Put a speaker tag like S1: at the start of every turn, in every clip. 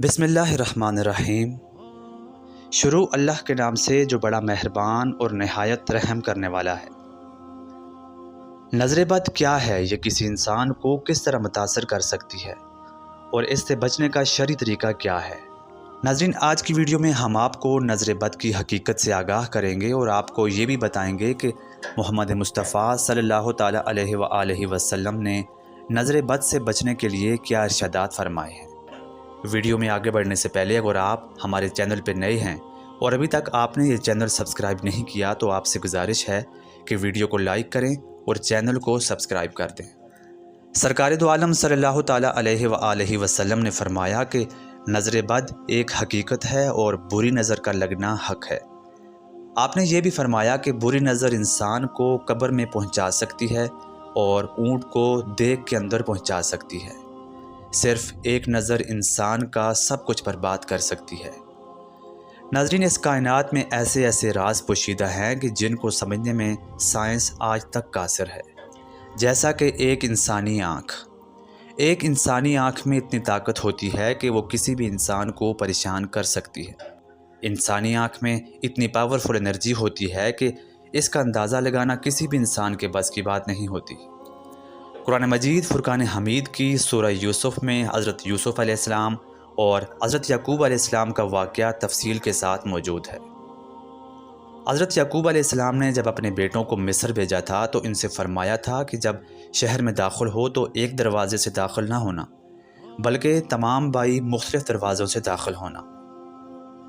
S1: بسم اللہ الرحمن الرحیم۔ شروع اللہ کے نام سے جو بڑا مہربان اور نہایت رحم کرنے والا ہے۔ نظر بد کیا ہے؟ یہ کسی انسان کو کس طرح متاثر کر سکتی ہے اور اس سے بچنے کا شرعی طریقہ کیا ہے؟ ناظرین، آج کی ویڈیو میں ہم آپ کو نظر بد کی حقیقت سے آگاہ کریں گے اور آپ کو یہ بھی بتائیں گے کہ محمد مصطفیٰ صلی اللہ تعالیٰ علیہ وآلہ وسلم نے نظر بد سے بچنے کے لیے کیا ارشادات فرمائے ہیں۔ ویڈیو میں آگے بڑھنے سے پہلے اگر آپ ہمارے چینل پہ نئے ہیں اور ابھی تک آپ نے یہ چینل سبسکرائب نہیں کیا تو آپ سے گزارش ہے کہ ویڈیو کو لائک کریں اور چینل کو سبسکرائب کر دیں۔ سرکار دو عالم صلی اللہ تعالیٰ علیہ وآلہ وسلم نے فرمایا کہ نظر بد ایک حقیقت ہے اور بری نظر کا لگنا حق ہے۔ آپ نے یہ بھی فرمایا کہ بری نظر انسان کو قبر میں پہنچا سکتی ہے اور اونٹ کو دیگ کے اندر پہنچا سکتی ہے۔ صرف ایک نظر انسان کا سب کچھ برباد کر سکتی ہے۔ ناظرین، اس کائنات میں ایسے راز پوشیدہ ہیں کہ جن کو سمجھنے میں سائنس آج تک قاصر ہے، جیسا کہ ایک انسانی آنکھ میں اتنی طاقت ہوتی ہے کہ وہ کسی بھی انسان کو پریشان کر سکتی ہے۔ انسانی آنکھ میں اتنی پاورفل انرجی ہوتی ہے کہ اس کا اندازہ لگانا کسی بھی انسان کے بس کی بات نہیں ہوتی۔ قرآن مجید فرقان حمید کی سورہ یوسف میں حضرت یوسف علیہ السلام اور حضرت یعقوب علیہ السلام کا واقعہ تفصیل کے ساتھ موجود ہے۔ حضرت یعقوب علیہ السلام نے جب اپنے بیٹوں کو مصر بھیجا تھا تو ان سے فرمایا تھا کہ جب شہر میں داخل ہو تو ایک دروازے سے داخل نہ ہونا، بلکہ تمام بھائی مختلف دروازوں سے داخل ہونا۔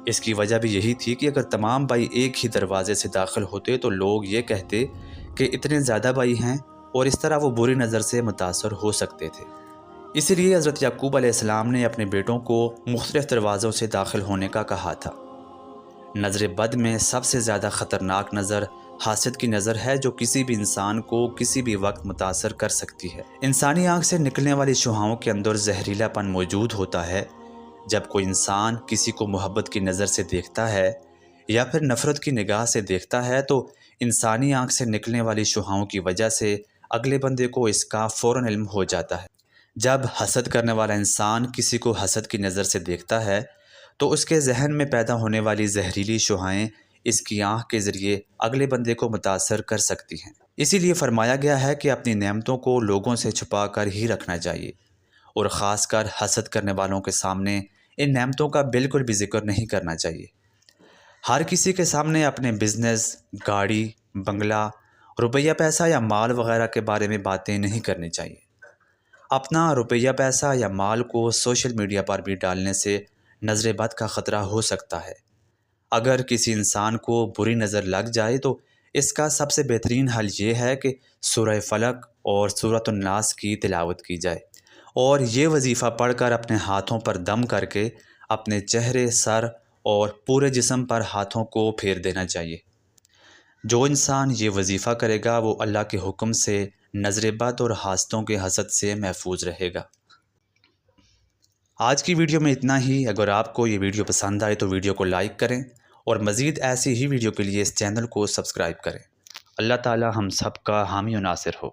S1: اس کی وجہ بھی یہی تھی کہ اگر تمام بھائی ایک ہی دروازے سے داخل ہوتے تو لوگ یہ کہتے کہ اتنے زیادہ بھائی ہیں اور اس طرح وہ بری نظر سے متاثر ہو سکتے تھے۔ اسی لیے حضرت یعقوب علیہ السلام نے اپنے بیٹوں کو مختلف دروازوں سے داخل ہونے کا کہا تھا۔ نظر بد میں سب سے زیادہ خطرناک نظر حاسد کی نظر ہے، جو کسی بھی انسان کو کسی بھی وقت متاثر کر سکتی ہے۔ انسانی آنکھ سے نکلنے والی شعاؤں کے اندر زہریلا پن موجود ہوتا ہے۔ جب کوئی انسان کسی کو محبت کی نظر سے دیکھتا ہے یا پھر نفرت کی نگاہ سے دیکھتا ہے تو انسانی آنکھ سے نکلنے والی شعاؤں کی وجہ سے اگلے بندے کو اس کا فوراً علم ہو جاتا ہے۔ جب حسد کرنے والا انسان کسی کو حسد کی نظر سے دیکھتا ہے تو اس کے ذہن میں پیدا ہونے والی زہریلی شعاعیں اس کی آنکھ کے ذریعے اگلے بندے کو متاثر کر سکتی ہیں۔ اسی لیے فرمایا گیا ہے کہ اپنی نعمتوں کو لوگوں سے چھپا کر ہی رکھنا چاہیے، اور خاص کر حسد کرنے والوں کے سامنے ان نعمتوں کا بالکل بھی ذکر نہیں کرنا چاہیے۔ ہر کسی کے سامنے اپنے بزنس، گاڑی، بنگلہ، روپیہ پیسہ یا مال وغیرہ کے بارے میں باتیں نہیں کرنی چاہیے۔ اپنا روپیہ پیسہ یا مال کو سوشل میڈیا پر بھی ڈالنے سے نظر بد کا خطرہ ہو سکتا ہے۔ اگر کسی انسان کو بری نظر لگ جائے تو اس کا سب سے بہترین حل یہ ہے کہ سورہ فلق اور سورۃ الناس کی تلاوت کی جائے اور یہ وظیفہ پڑھ کر اپنے ہاتھوں پر دم کر کے اپنے چہرے، سر اور پورے جسم پر ہاتھوں کو پھیر دینا چاہیے۔ جو انسان یہ وظیفہ کرے گا وہ اللہ کے حکم سے نظر بد اور حاسدوں کے حسد سے محفوظ رہے گا۔ آج کی ویڈیو میں اتنا ہی۔ اگر آپ کو یہ ویڈیو پسند آئے تو ویڈیو کو لائک کریں اور مزید ایسی ہی ویڈیو کے لیے اس چینل کو سبسکرائب کریں۔ اللہ تعالی ہم سب کا حامی و ناصر ہو۔